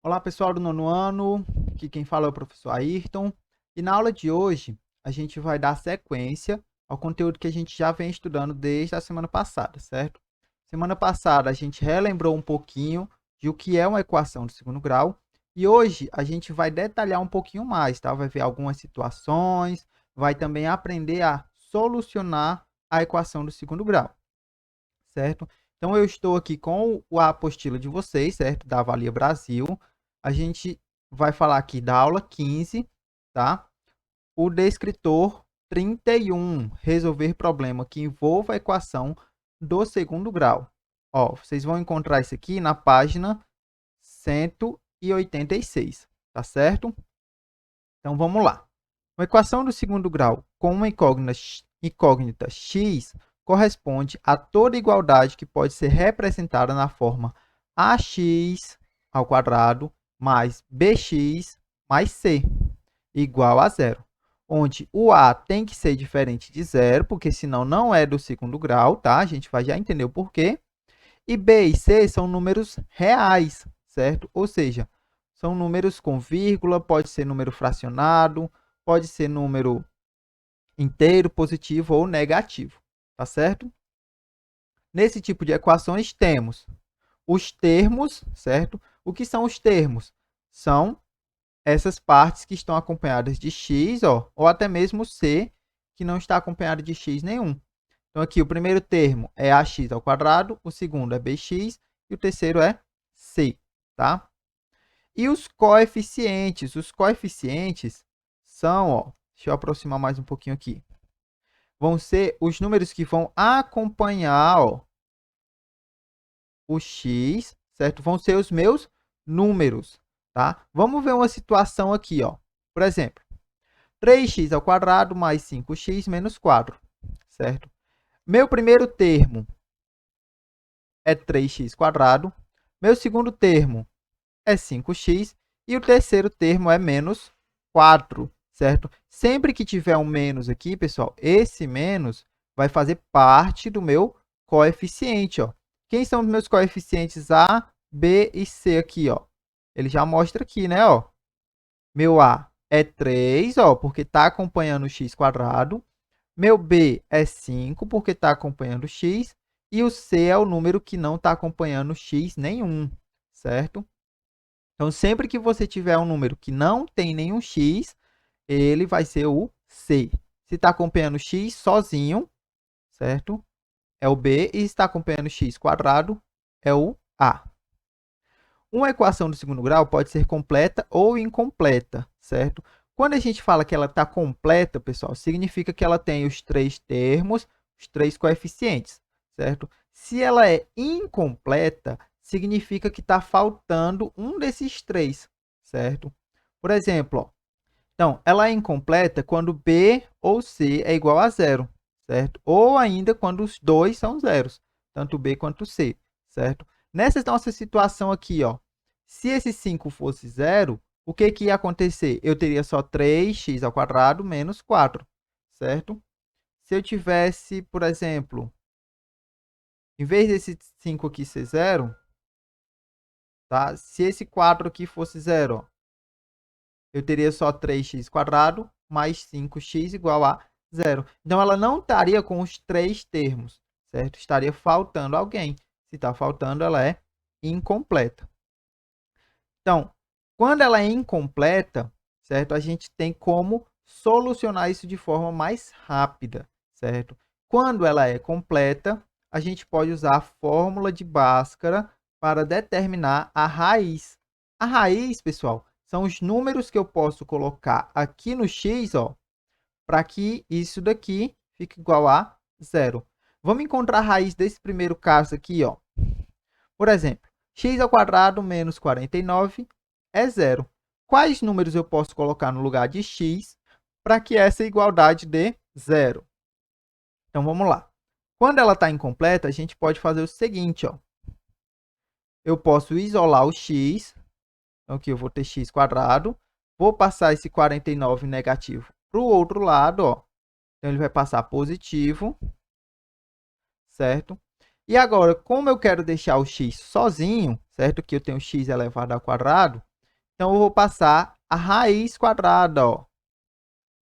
Olá, pessoal do nono ano, aqui quem fala é o professor Ayrton. E na aula de hoje, a gente vai dar sequência ao conteúdo que a gente já vem estudando desde a semana passada, certo? Semana passada, a gente relembrou um pouquinho de o que é uma equação de segundo grau. E hoje, a gente vai detalhar um pouquinho mais, tá? Vai ver algumas situações, vai também aprender a solucionar a equação do segundo grau, certo? Então, eu estou aqui com a apostila de vocês, certo? Da Avalia Brasil. A gente vai falar aqui da aula 15, tá? O descritor 31, resolver problema que envolva a equação do segundo grau. Ó, vocês vão encontrar isso aqui na página 186, tá certo? Então, vamos lá. Uma equação do segundo grau com uma incógnita x corresponde a toda igualdade que pode ser representada na forma ax ao quadrado mais bx mais c igual a zero, onde o a tem que ser diferente de zero, porque senão não é do segundo grau, tá? A gente vai já entender o porquê. E b e c são números reais, certo? Ou seja, são números com vírgula, pode ser número fracionado, pode ser número inteiro, positivo ou negativo, tá certo? Nesse tipo de equações temos os termos, certo? O que são os termos? São essas partes que estão acompanhadas de x, ó, ou até mesmo c, que não está acompanhado de x nenhum. Então, aqui o primeiro termo é ax ao quadrado, o segundo é bx e o terceiro é c, tá? E os coeficientes? Os coeficientes são, ó, deixa eu aproximar mais um pouquinho aqui. Vão ser os números que vão acompanhar, ó, o x, certo? Vão ser os meus números, tá? Vamos ver uma situação aqui, ó. Por exemplo, 3x ao quadrado mais 5x menos 4, certo? Meu primeiro termo é 3x quadrado. Meu segundo termo é 5x. E o terceiro termo é menos 4, certo? Sempre que tiver um menos aqui, pessoal, esse menos vai fazer parte do meu coeficiente, ó. Quem são os meus coeficientes A, B e C aqui, ó? Ele já mostra aqui, né, ó. Meu A é 3, ó, porque está acompanhando o x quadrado. Meu B é 5, porque está acompanhando o x. E o C é o número que não está acompanhando x nenhum, certo? Então, sempre que você tiver um número que não tem nenhum x, ele vai ser o C. Se está acompanhando x sozinho, certo? É o B. E se está acompanhando x quadrado, é o A. Uma equação do segundo grau pode ser completa ou incompleta, certo? Quando a gente fala que ela está completa, pessoal, significa que ela tem os três termos, os três coeficientes, certo? Se ela é incompleta, significa que está faltando um desses três, certo? Por exemplo, ó, então, ela é incompleta quando B ou C é igual a zero, certo? Ou ainda quando os dois são zeros, tanto B quanto C, certo? Nessa nossa situação aqui, ó, se esse 5 fosse zero, o que, que ia acontecer? Eu teria só 3x ao quadrado menos 4, certo? Se eu tivesse, por exemplo, em vez desse 5 aqui ser zero, tá? Se esse 4 aqui fosse zero, ó, eu teria só 3x quadrado mais 5x igual a zero. Então, ela não estaria com os três termos, certo? Estaria faltando alguém. Se está faltando, ela é incompleta. Então, quando ela é incompleta, certo? A gente tem como solucionar isso de forma mais rápida, certo? Quando ela é completa, a gente pode usar a fórmula de Bhaskara para determinar a raiz. A raiz, pessoal, são os números que eu posso colocar aqui no x, ó, para que isso daqui fique igual a zero. Vamos encontrar a raiz desse primeiro caso aqui, ó. Por exemplo, x ao quadrado menos 49 é zero. Quais números eu posso colocar no lugar de x para que essa igualdade dê zero? Então, vamos lá. Quando ela está incompleta, a gente pode fazer o seguinte, ó. Eu posso isolar o x. Então, aqui eu vou ter x quadrado. Vou passar esse 49 negativo para o outro lado, ó. Então, ele vai passar positivo, certo? E agora, como eu quero deixar o x sozinho, certo? Que eu tenho x elevado ao quadrado, Então, eu vou passar a raiz quadrada, ó,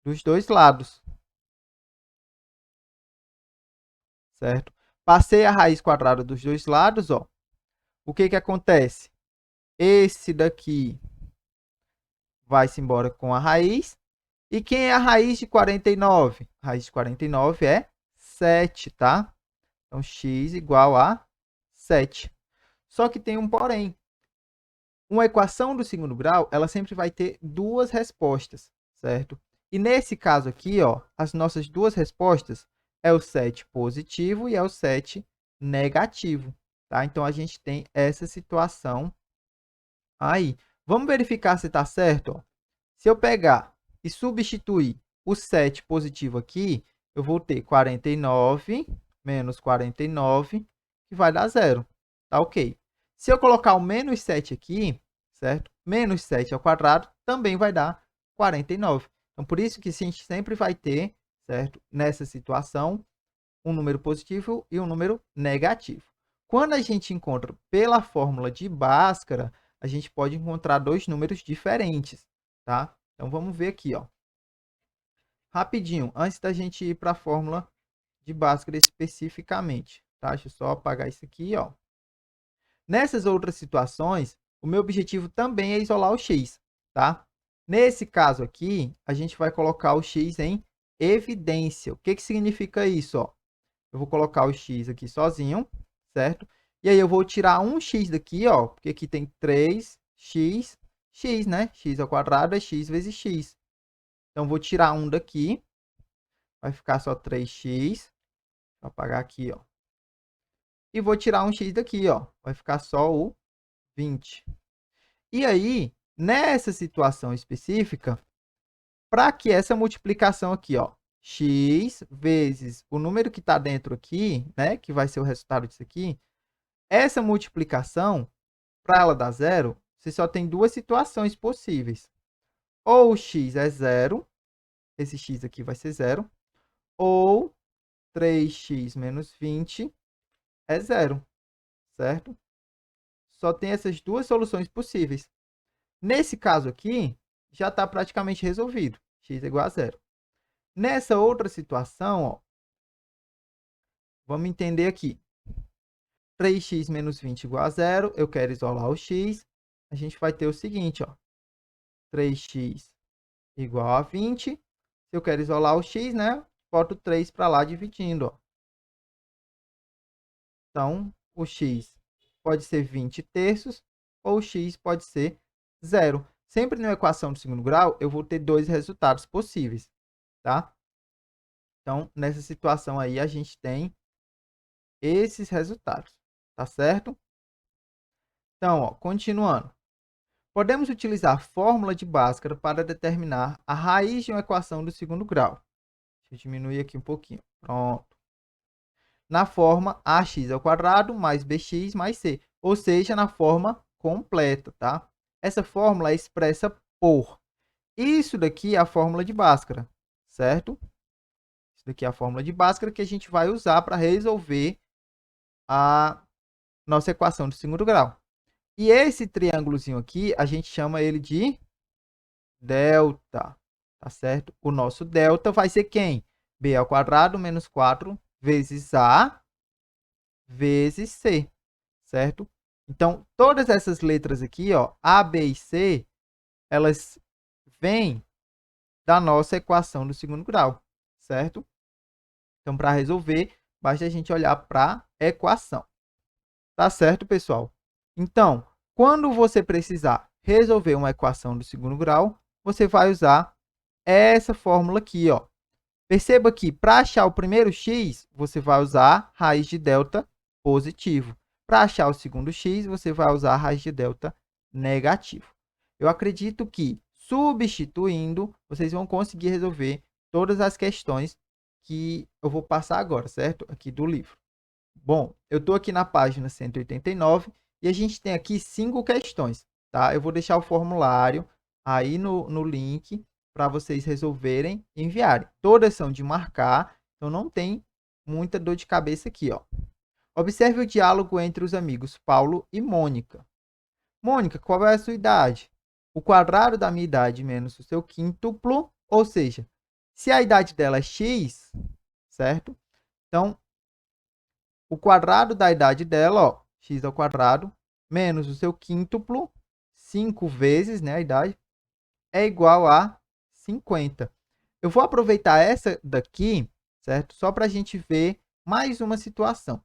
dos dois lados, certo? Passei a raiz quadrada dos dois lados, ó. O que que acontece? Esse daqui vai-se embora com a raiz. E quem é a raiz de 49? A raiz de 49 é 7, tá? Então, x igual a 7. Só que tem um porém. Uma equação do segundo grau, ela sempre vai ter duas respostas, certo? E nesse caso aqui, ó, as nossas duas respostas é o 7 positivo e é o 7 negativo, tá? Então, a gente tem essa situação aí. Vamos verificar se está certo, ó. Se eu pegar e substituir o 7 positivo aqui, eu vou ter 49 menos 49, que vai dar zero. Tá ok. Se eu colocar o menos 7 aqui, certo? Menos 7 ao quadrado também vai dar 49. Então, por isso que a gente sempre vai ter, certo? Nessa situação, um número positivo e um número negativo. Quando a gente encontra pela fórmula de Bhaskara, a gente pode encontrar dois números diferentes, tá? Então, vamos ver aqui, ó. Rapidinho, antes da gente ir para a fórmula de Bhaskara especificamente, tá? Deixa eu só apagar isso aqui, ó. Nessas outras situações, o meu objetivo também é isolar o x, tá? Nesse caso aqui, a gente vai colocar o x em evidência. O que que significa isso, ó? Eu vou colocar o x aqui sozinho, certo? E aí eu vou tirar um x daqui, ó, porque aqui tem 3x, x, né? X ao quadrado é x vezes x. Então, vou tirar um daqui. Vai ficar só 3x. Vou apagar aqui, ó. E vou tirar um x daqui, ó. Vai ficar só o 20. E aí, nessa situação específica, para que essa multiplicação aqui, ó, x vezes o número que está dentro aqui, né, que vai ser o resultado disso aqui, essa multiplicação, para ela dar zero, você só tem duas situações possíveis. Ou o x é zero, esse x aqui vai ser zero, ou 3x menos 20 é zero, certo? Só tem essas duas soluções possíveis. Nesse caso aqui, já está praticamente resolvido. X é igual a zero. Nessa outra situação, ó, vamos entender aqui. 3x menos 20 igual a zero. Eu quero isolar o x. A gente vai ter o seguinte, ó. 3x igual a 20. Se eu quero isolar o x, né? Boto 3 para lá dividindo, ó. Então, o x pode ser 20 terços ou o x pode ser zero. Sempre na equação do segundo grau, eu vou ter dois resultados possíveis, tá? Então, nessa situação aí, a gente tem esses resultados, tá certo? Então, ó, continuando. Podemos utilizar a fórmula de Bhaskara para determinar a raiz de uma equação do segundo grau. Deixa eu diminuir aqui um pouquinho. Pronto. Na forma ax ao quadrado mais bx mais c, ou seja, na forma completa, tá? Essa fórmula é expressa por. Isso daqui é a fórmula de Bhaskara, certo? Isso daqui é a fórmula de Bhaskara que a gente vai usar para resolver a nossa equação de segundo grau. E esse triângulozinho aqui, a gente chama ele de delta, tá certo? O nosso delta vai ser quem? B ao quadrado menos 4 vezes A vezes C, certo? Então, todas essas letras aqui, ó, A, B e C, elas vêm da nossa equação do segundo grau, certo? Então, para resolver, basta a gente olhar para a equação. Tá certo, pessoal? Então, quando você precisar resolver uma equação do segundo grau, você vai usar essa fórmula aqui, ó. Perceba que para achar o primeiro x, você vai usar raiz de delta positivo. Para achar o segundo x, você vai usar raiz de delta negativo. Eu acredito que, substituindo, vocês vão conseguir resolver todas as questões que eu vou passar agora, certo? Aqui do livro. Bom, eu estou aqui na página 189 e a gente tem aqui 5 questões, tá? Eu vou deixar o formulário aí no link para vocês resolverem e enviarem. Todas são de marcar, então não tem muita dor de cabeça aqui, ó. Observe o diálogo entre os amigos Paulo e Mônica. Mônica, qual é a sua idade? o quadrado da minha idade menos o seu quíntuplo, ou seja, se a idade dela é x, certo? Então, o quadrado da idade dela, ó, x ao quadrado, menos o seu quíntuplo, 5 vezes, né, a idade, é igual a 50. Eu vou aproveitar essa daqui, certo? Só para a gente ver mais uma situação.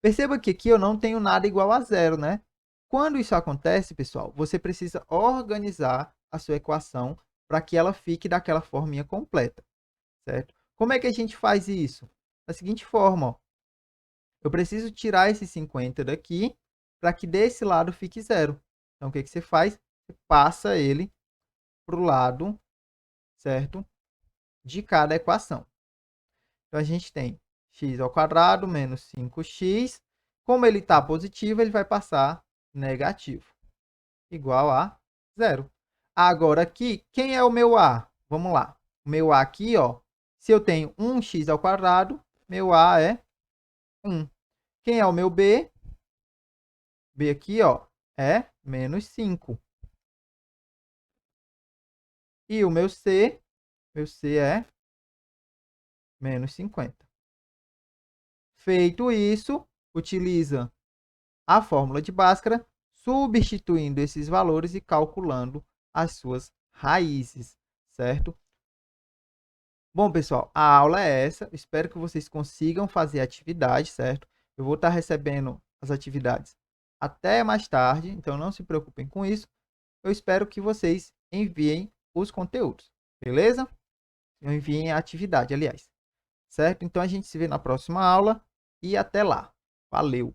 Perceba que aqui eu não tenho nada igual a zero, né? Quando isso acontece, pessoal, você precisa organizar a sua equação para que ela fique daquela forminha completa, certo? Como é que a gente faz isso? Da seguinte forma, ó. Eu preciso tirar esse 50 daqui para que desse lado fique zero. Então, o que você faz? Você passa ele para o lado, certo? De cada equação. Então, a gente tem x ao quadrado menos 5x. Como ele está positivo, ele vai passar negativo, igual a zero. Agora, aqui, quem é o meu a? Vamos lá. O meu a aqui, ó, se eu tenho 1x ao quadrado, meu a é 1. Quem é o meu b? B aqui, ó, é menos 5. E o meu C é menos 50. Feito isso, utiliza a fórmula de Bhaskara, substituindo esses valores e calculando as suas raízes, certo? Bom, pessoal, a aula é essa. Espero que vocês consigam fazer a atividade, certo? Eu vou estar recebendo as atividades até mais tarde, então não se preocupem com isso. Eu espero que vocês enviem os conteúdos, beleza? Enviem a atividade, aliás. Certo? Então a gente se vê na próxima aula e até lá. Valeu!